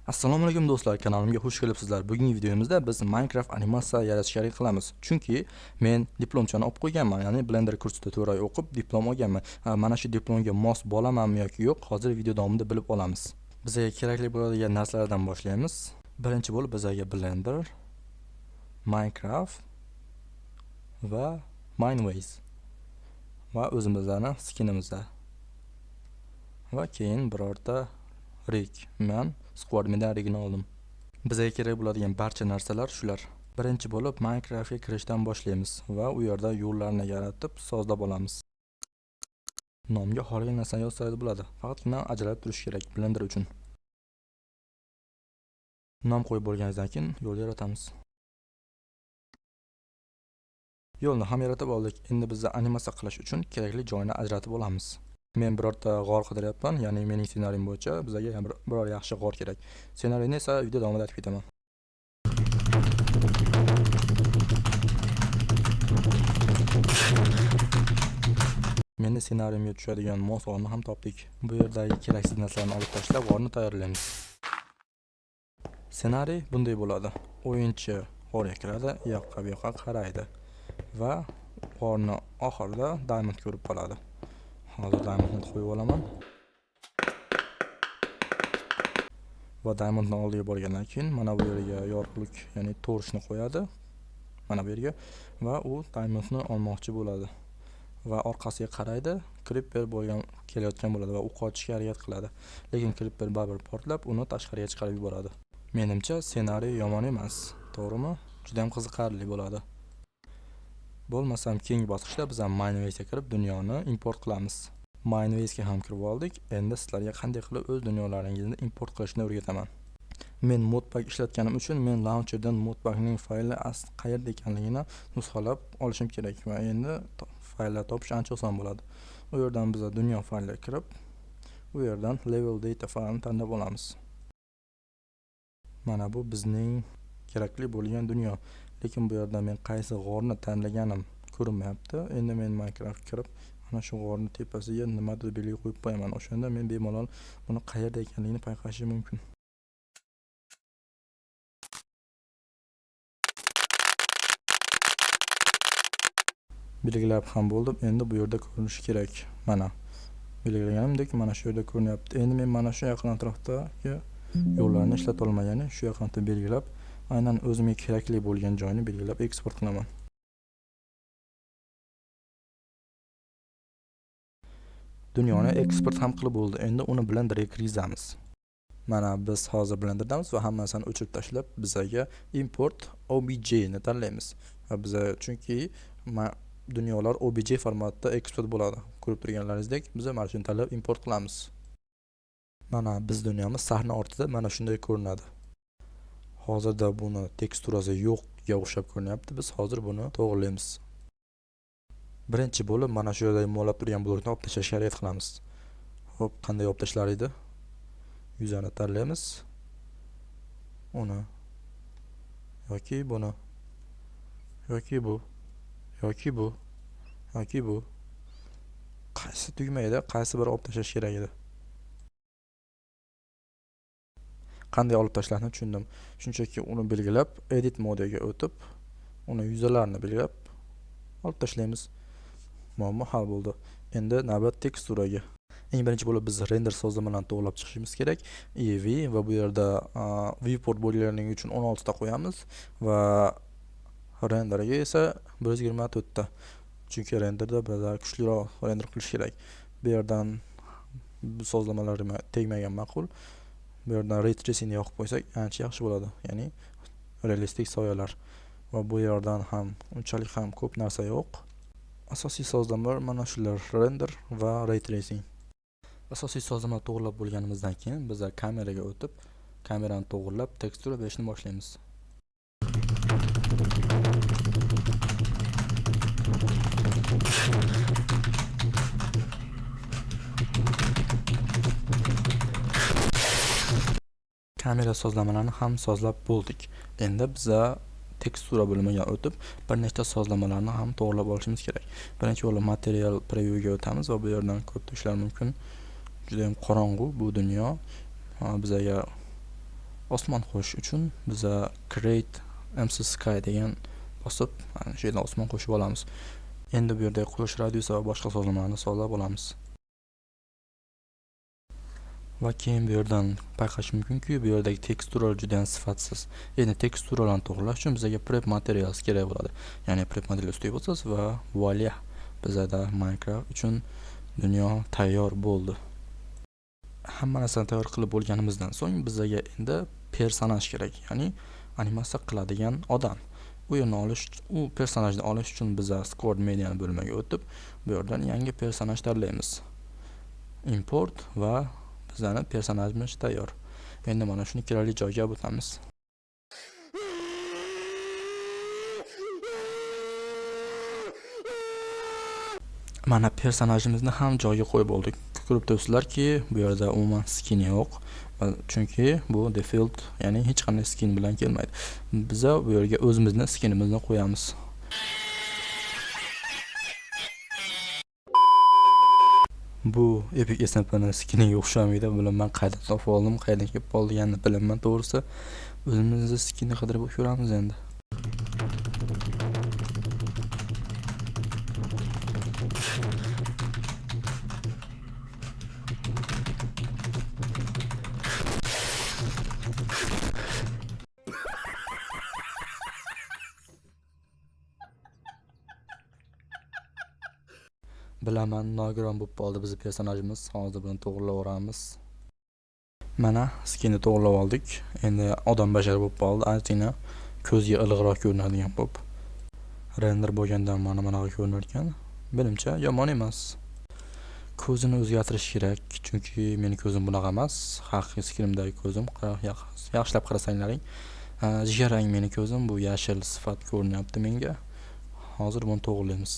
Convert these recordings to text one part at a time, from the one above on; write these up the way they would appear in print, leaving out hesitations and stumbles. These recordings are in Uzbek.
Assalomu alaykum do'stlar, kanalimga xush kelibsizlar. Bugungi videomizda biz Minecraft animatsiya yaratishga harakat qilamiz. Chunki men diplomchani olib qo'yganman, ya'ni Blender kursida 4 oy o'qib diplom olganman. Mana shu diplomga mos bo'lamanmi yoki yo'q, hozir video davomida bilib olamiz. Bizga kerakli bo'ladigan narsalardan boshlaymiz. Birinchi bo'lib bizga Blender, Minecraft va Mineways va o'zimizning skinimizda. Va keyin birorta rig. Men Squad Medan rigini oldim. Bizga kerak bo'ladigan barcha narsalar shular. Birinchi bo'lib Minecraftga kirishdan boshlaymiz va u yerda yo'llarni yaratib sozlab olamiz. Nomga xohlagan narsani yozsangiz bo'ladi. Faqatgina ajralib turish kerak Blender uchun. Nom qo'yib bo'lganingizdan keyin yo'l yaratamiz. Yo'lni ham yaratib oldik. Endi bizga animatsiya qilish uchun kerakli joyni ajratib olamiz. Men birorta g'or qidiryapman, ya'ni mening ssenariyim bo'yicha bizga biror yaxshi g'or kerak. Ssenariyni esa video davomida aytib ketaman. Meni ssenariyimga tushadigan mos g'orni ham topdik. Bu yerdagi keraksiz narsalarni olib tashlab g'orni tayyorlaymiz. Ssenariy bunday bo'ladi. O'yinchi g'orga kiradi, yoqqa bu yoqqa qaraydi va g'orni oxirida diamond ko'rib qoladi. Hozir diamondni qo'yib olaman. Va diamondni oldiga borgandan keyin mana bu yerga yorug'lik, ya'ni torchni qo'yadi. Mana bu yerga va u diamondni olmoqchi bo'ladi. Va orqasiga qaraydi, creeper kelayotgan bo'ladi va u qochishga harakat qiladi. Lekin creeper baribir portlab, uni tashqariga chiqarib yuboradi. Menimcha ssenariy yomon emas, to'g'rimi? Juda ham qiziqarli bo'ladi. Bo'lmasam keyingi bosqichda biz ham Minewaysga kirib dunyoni import qilamiz. Minewaysga ham kirib oldik. Endi sizlarga qanday qilib o'z dunyolaringizni import qilishni o'rgataman. Men modpack ishlatganim uchun men launcherdan modpackning fayli qayerda ekanligini nusxalab olishim kerak va endi fayllar topish ancha oson bo'ladi. U yerdan biz dunyo faylga kirib, u yerdan level data faylini tanlab olamiz. Mana bu bizning kerakli bo'lgan dunyo. Lekin bu yerda men qaysi g'orni tanlaganim ko'rinmayapti. Endi men Minecraft kirib, mana shu g'orning tepasiga nimadir belgi qo'yib qo'yaman. O'shanda men bemalol buni qayerda ekanligini payqashim mumkin. Belgilab ham bo'ldim. Endi bu yerda ko'rinishi kerak. Mana belgilaganimdek mana shu yerda ko'rinyapti. Endi men mana shu yaqin atrofdagi yo'llarni ishlata olmayman, ya'ni shu yaqinda belgilab, aynan o'zimga kerakli bo'lgan joyni belgilab eksport qilaman. Dunyoni eksport ham qilib bo'ldi. Endi uni Blenderga kiritamiz. Mana biz hozir Blender'damiz va hammasini o'chirib tashlab, bizga import obj ni tanlaymiz. Va biz chunki dunyolar obj formatda eksport bo'ladi. Ko'rib turganlaringizdek, biz mana shuni tanlab import qilamiz. Mana biz dunyomiz sahna ortida mana shunday ko'rinadi. Hozirda buni teksturasi yo'qga o'xshab ko'rinyapti. Biz hozir buni to'g'rilaymiz. Birinchi bo'lib mana shu yerda mo'lab turgan blokni olib tashlashga harakat qilamiz. Xo'p, qanday olib tashlar edi? Yuzani tanlaymiz. Uni yoki buni yoki bu yoki bu yoki bu. Qaysi tugmaydi, qaysi biri olib tashlash kerak edi? Qanday olib tashlashni tushundim. Shunchaki uni belgilab, edit modiga o'tib, uni yuzalarini belgilab olib tashlaymiz. Muammo hal bo'ldi. Endi navbat teksturaga. Eng birinchi bo'lib biz render sozlamalarini to'g'rilab chiqishimiz kerak. EV va bu yerda viewport bo'lganlarining uchun 16 ta qo'yamiz va renderga esa 124 ta. Chunki renderda biroz kuchliroq render qilish kerak. Bu yerdan sozlamalar tegmagan ma'qul. Bu yerdan ray tracing yoqib qo'ysak ancha yaxshi bo'ladi. Ya'ni realistik soyalar. Va bu yerdan ham unchalik ham ko'p narsa yo'q. Asosiy sozlamalar mana shular: render va ray tracing. Asosiy sozlama to'g'rilab bo'lganimizdan keyin biz kameraga o'tib, kamerani to'g'rilab tekstura berishni boshlaymiz. Kamera sozlamalarini ham sozlab bo'ldik. Endi biz tekstura bo'limiga o'tib, bir nechta sozlamalarni ham to'g'rilab olishimiz kerak. Birinchi bo'lib material previewga o'tamiz va bu yerdan ko'p ishlar mumkin. Juda ham qorong'u bu dunyo. Bizga osmon qo'shish uchun biza create MC Sky degan bosib, mana shu yerdan osmon qo'shib olamiz. Endi bu yerda quyosh radiusi va boshqa sozlamalarni sozlab olamiz. Va keyin bu yerdan payqash mumkinki, bu yerdagi teksturalar juda ham sifatsiz. Endi teksturalarni to'g'irlash uchun bizga prep materials kerak bo'ladi. Ya'ni prep materials tuyib o'tasiz va voila, bizada Minecraft uchun dunyo tayyor bo'ldi. Hamma narsani tayyor qilib bo'lganimizdan so'ng bizga endi personaj kerak, ya'ni animatsiya qiladigan odam. U personajni olish uchun biz Squad Media bo'limiga o'tib, bu yerdan yangi personaj tanlaymiz. Import va bizning personajimiz tayyor. Endi mana shuni kerakli joyga o'tamiz. Mana personajimizni ham joyiga qo'yib oldik. Ko'rib turibsizlarki, bu yerda umuman skin yo'q. Chunki bu default, ya'ni hech qanday skin bilan kelmaydi. Biz bu yerga o'zimizning skinimizni qo'yamiz. Bu Epic SMP'ning skiniga o'xshamaydi. Buni men qaydan topib oldim, qaydan kelib qolganini bilmayman to'g'risi. O'zimizning skinni qidirib ko'ramiz endi. Bilaman, nogiron bo'lib qoldi bizning personajimiz. Hozir buni to'g'rilayveramiz. Mana skinni to'g'rilab oldik. Endi odam bashar bo'lib qoldi. Aytinglar, ko'zga iliqroq ko'rinadigan bo'lib. Render bo'lgandan mana bunaqa ko'rinar ekan. Menimcha yomon emas. Ko'zini o'zgartirish kerak, chunki meni ko'zim bunaqa emas. Haqiqiy skinimdagi ko'zim yaxshilab qarasanglaring, jigarrang meni ko'zim, bu yashil sifat ko'rinyapti menga. Hozir buni to'g'rilaymiz.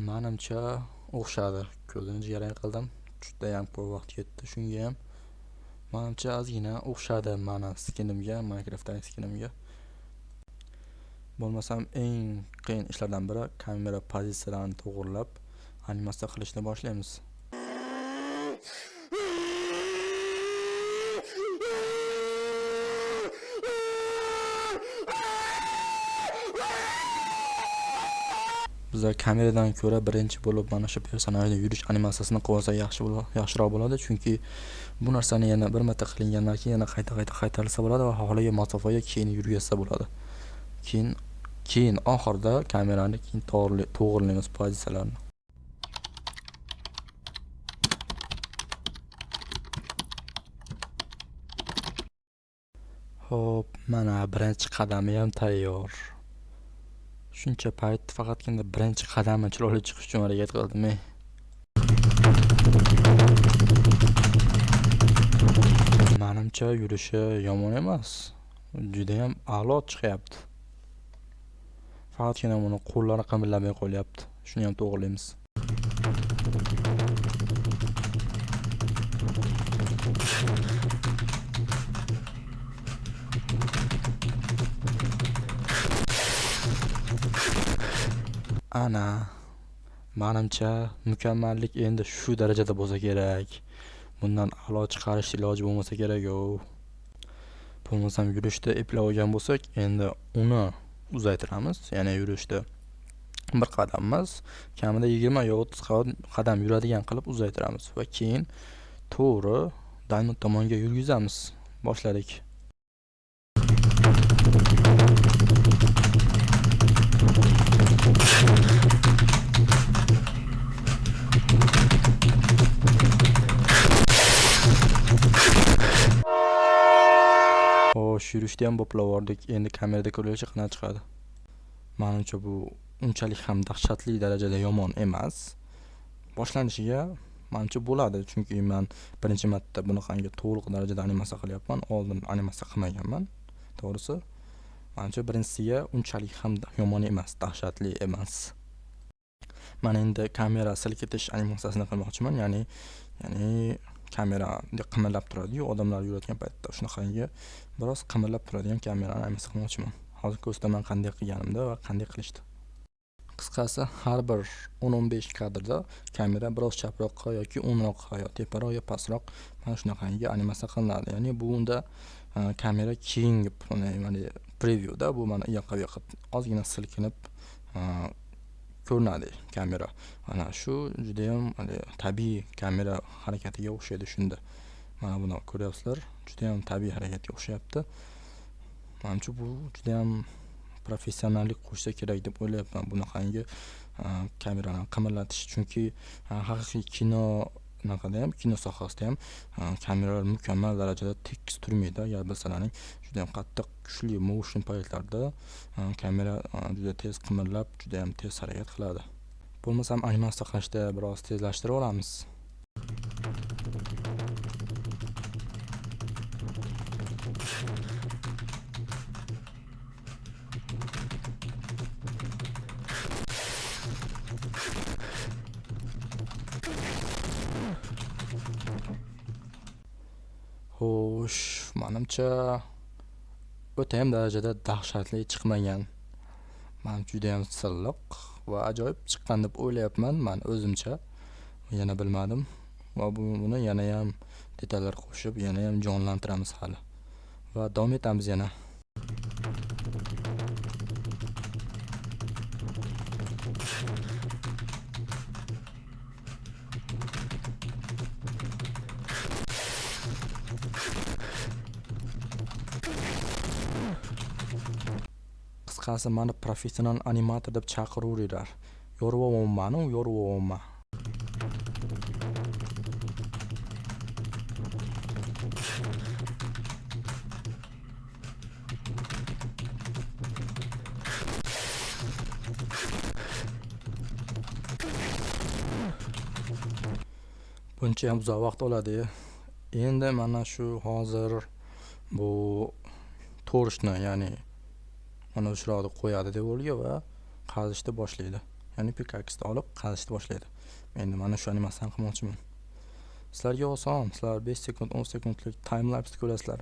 Menimcha o'xshadi. Ko'zini jigarrang qildim. Juda ham ko'p vaqt ketdi shunga ham. Menimcha ozgina o'xshadi mana skinimga, Minecraftdagi skinimga. Bo'lmasam eng qiyin ishlardan biri kamera pozitsiyalarini to'g'rilab animatsiya qilishni boshlaymiz. Bizlar kameradan ko'ra birinchi bo'lib mana shu personajning yurish animatsiyasini qo'ysa yaxshiroq bo'ladi, chunki bu narsani yana bir marta qilingandan keyin yana qaytarilsa bo'ladi va xohlagan masofaga keyin yurgizsa bo'ladi. Keyin oxirida kamerani to'g'rilaymiz pozitsiyalarini. Xo'p, mana birinchi qadami ham tayyor. Shuncha payt faqatgina birinchi qadamni chiroyli chiqish uchun harakat qildim. Menimcha yurishi yomon emas. Juda ham a'lo chiqyapti. Faqatgina buni qo'llari qimirlamay qolyapti. Shuni ham to'g'rilaymiz. Ana, menimcha mukammallik endi shu darajada bo'lsa kerak. Bundan a'lo chiqarish iloji bo'lmasa kerak-ku. Bo'lmasam yurishda eplab olgan bo'lsak, endi uni uzaytiramiz. Ya'ni yurishda bir qadam emas, kamida 20 yo 30 qadam yuradigan qilib uzaytiramiz va keyin to'g'ri Diamond tomonga yurgizamiz. Boshladik. Xo'sh, yurishda ham bo'plavordik. Endi kamerada ko'rilishi qanaqa chiqadi? Menimcha bu unchalik ham dahshatli darajada yomon emas. Boshlanishiga menimcha bo'ladi, chunki men birinchi marta bunaqangi to'liq darajada animatsiya qilyapman. Oldin animatsiya qilmaganman. To'g'risi, menimcha birinchisiga unchalik ham yomon emas, dahshatli emas. Men endi kamera silkitish animatsiyasini qilmoqchiman, ya'ni kamera qimirlab turadi-yu, odamlar yurayotgan paytda shunaqangi biroz qimirlab turadigan kamerani animatsiya qilmoqchiman. Hozir ko'rsataman qanday qilganimda va qanday qilishdi. Qisqasi, har bir 10-15 kadrda kamera biroz chaproqqa yoki o'ngroqqa yo teparoq yo pastroq mana shunaqangi animatsiya qilinadi. Ya'ni bunda kamera keyingi mana prevyuda bu mana u yoqqa ozgina silkinib ko'rinadi kamera. Mana shu juda ham tabiiy kamera harakatiga o'xshaydi shunda. Mana buni ko'ryapsizlar, juda ham tabiiy harakatga o'xshayapti. Menimcha bu juda ham professionallik qo'shsa kerak deb o'ylayapman bunaqangi kamerani qimirlatish, chunki haqiqiy kino naqada ham, kino sohasida ham kameralar mukammal darajada tekis turmaydi. Agar bilsalaring, juda ham qattiq kuchli motion paytlarda kamera juda tez qimirlab, juda ham tez harakat qiladi. Bo'lmasam animatsiya qilishda biroz tezlashtirib olamiz. Xo'sh, menimcha o'ta ham darajada dahshatli chiqmagan. Men juda ham silliq va ajoyib chiqqan deb o'ylayapman men o'zimcha. Yana bilmadim va buni yana ham detallar qo'shib, yana ham jonlantiramiz hali. Va davom etamiz yana. Qisqasi, meni professional animator deb chaqiraverilar. Yo'rvomonman, yo'rvomonman. Buncha ham uzoq vaqt oladi. Endi mana shu hozir bu torchni, ya'ni mana shu yerga qo'yadi deb o'ylagan va qazishni boshlaydi. Ya'ni pikaksni olib qazishni boshlaydi. Endi mana shu animatsiyani qilmoqchiman. Sizlarga oson, sizlar 5 sekund, 10 sekundlik time lapse ko'rasizlar,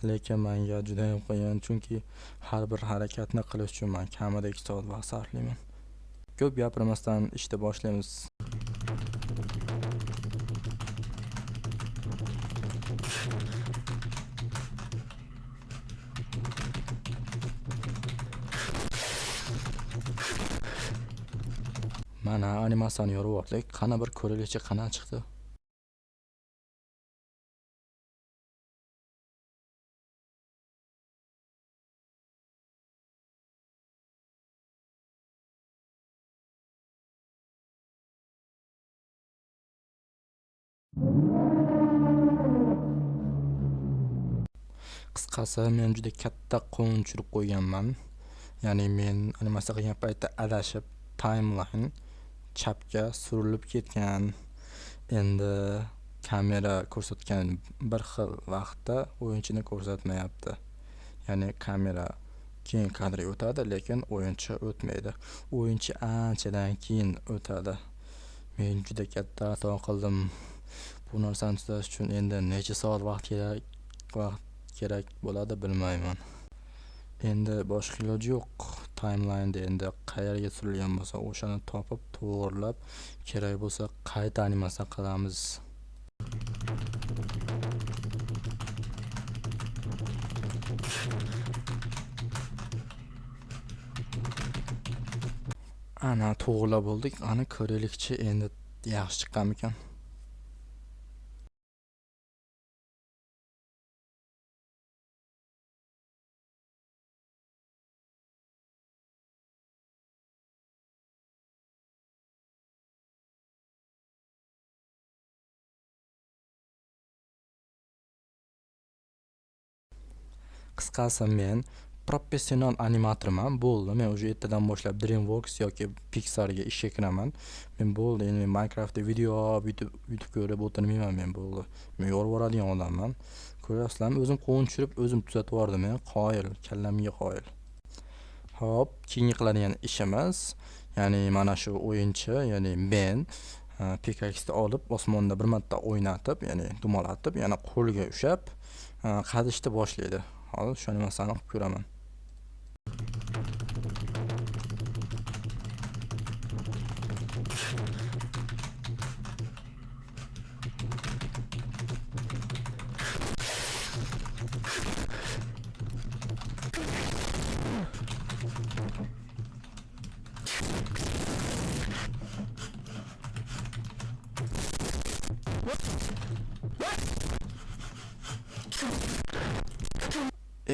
lekin menga juda ham qiyin, chunki har bir harakatni qilish uchun men kamida 2 soat vaqt sarflayman. Ko'p gapirmasdan ishni boshlaymiz. Mana animatsiyani yorib oldik. Qana bir ko'raylikchi qana chiqdi. Qisqasi, men juda katta qovun tushirib qo'yganman. Ya'ni men animatsiya qilgan paytda adashib timeline chapga surilib ketgan. Endi kamera ko'rsatgan bir xil vaqtda o'yinchini ko'rsatmayapti. Ya'ni kamera keyin kadrga o'tadi, lekin o'yinchi o'tmaydi. O'yinchi anchadan keyin o'tadi. Men juda katta xato qildim. Bu narsani tuzash uchun endi necha soat vaqt kerak bo'ladi bilmayman. Endi boshqa iloji yo'q. Timelineda endi qayerga surilgan bo'lsa, o'shani topib, to'g'rilab, kerak bo'lsa qayta animatsiya qilamiz. Ana to'g'rilab bo'ldik. Ana ko'raylikchi endi yaxshi chiqqanmikan? Qisqasi, men professional animatorman. Bo'ldi. Men o'sha ertadan boshlab DreamWorks yoki Pixarga ishga kiraman. Men bo'ldi, endi Minecraftda video ko'rib o'tirmayman men bo'ldi. Men yorib yuboradigan odamman. Ko'ryapsizlarmi? O'zim qovun tushirib, o'zim tuzatib yubordim. Men qoyil, kallamga qoyil. Hop, keyingi qiladigan ishimiz, ya'ni mana shu o'yinchi, ya'ni men pickaxe olib osmonda bir marta o'ynatib, ya'ni dumalatib, yana qo'lga ushab qazishni boshlaydi. Hozir shu animatsiyani qilib ko'raman.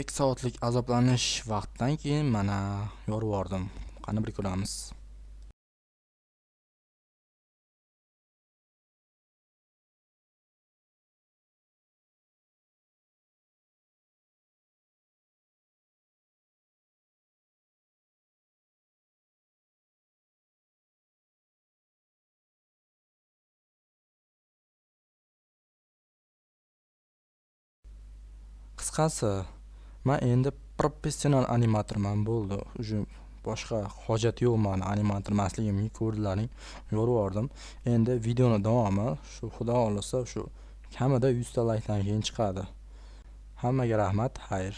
Ikki soatlik azoblanish vaqtdan keyin mana yorib yubordim. Qani bir ko'ramiz. Qisqasi, men endi professional animatorman bo'ldi. Ujum boshqa hojat yo'q meni animator emasligimni ko'rdilaring. Yorib yubordim. Endi videoni davomi shu xudo xolisa shu kamida 100 ta likedan keyin chiqadi. Hammaga rahmat, xayr.